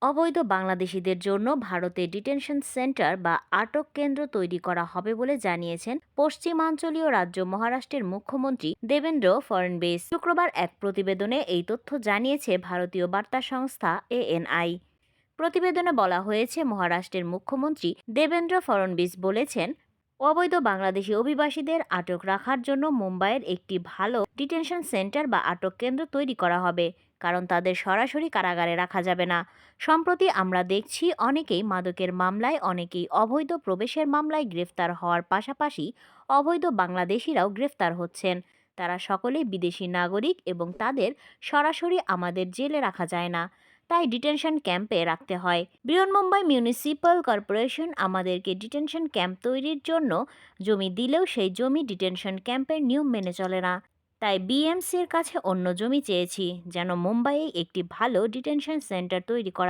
অবৈধ বাংলাদেশিদের জন্য ভারতে ডিটেনশন সেন্টার বা আটক কেন্দ্র তৈরি করা হবে বলে জানিয়েছেন পশ্চিমাঞ্চলীয় রাজ্য মহারাষ্ট্রের মুখ্যমন্ত্রী দেবেন্দ্র ফডণবীস। শুক্রবার এক প্রতিবেদনে এই তথ্য জানিয়েছে ভারতীয় বার্তা সংস্থা এএনআই। প্রতিবেদনে বলা হয়েছে, মহারাষ্ট্রের মুখ্যমন্ত্রী দেবেন্দ্র ফডণবীস বলেছেন, অবৈধ বাংলাদেশি অভিবাসীদের আটক রাখার জন্য মুম্বাইয়ের একটি ভালো ডিটেনশন সেন্টার বা আটক কেন্দ্র তৈরি করা হবে, কারণ তাদের সরাসরি কারাগারে রাখা যাবে না। সম্প্রতি আমরা দেখছি অনেকেই মাদকের মামলায়, অনেকেই অবৈধ প্রবেশের মামলায় গ্রেফতার হওয়ার পাশাপাশি অবৈধ বাংলাদেশিরাও গ্রেফতার হচ্ছেন। তারা সকলেই বিদেশি নাগরিক এবং তাদের সরাসরি আমাদের জেলে রাখা যায় না, তাই ডিটেনশন ক্যাম্পে রাখতে হয়। বৃহন্মুম্বাই মিউনিসিপ্যাল কর্পোরেশন আমাদেরকে ডিটেনশন ক্যাম্প তৈরির জন্য জমি দিলেও সেই জমি ডিটেনশন ক্যাম্পের নিয়ম মেনে চলে না। তাই বিএমসির কাছে অন্য জমি চেয়েছি, যেন মুম্বাইয়ে একটি ভালো ডিটেনশন সেন্টার তৈরি করা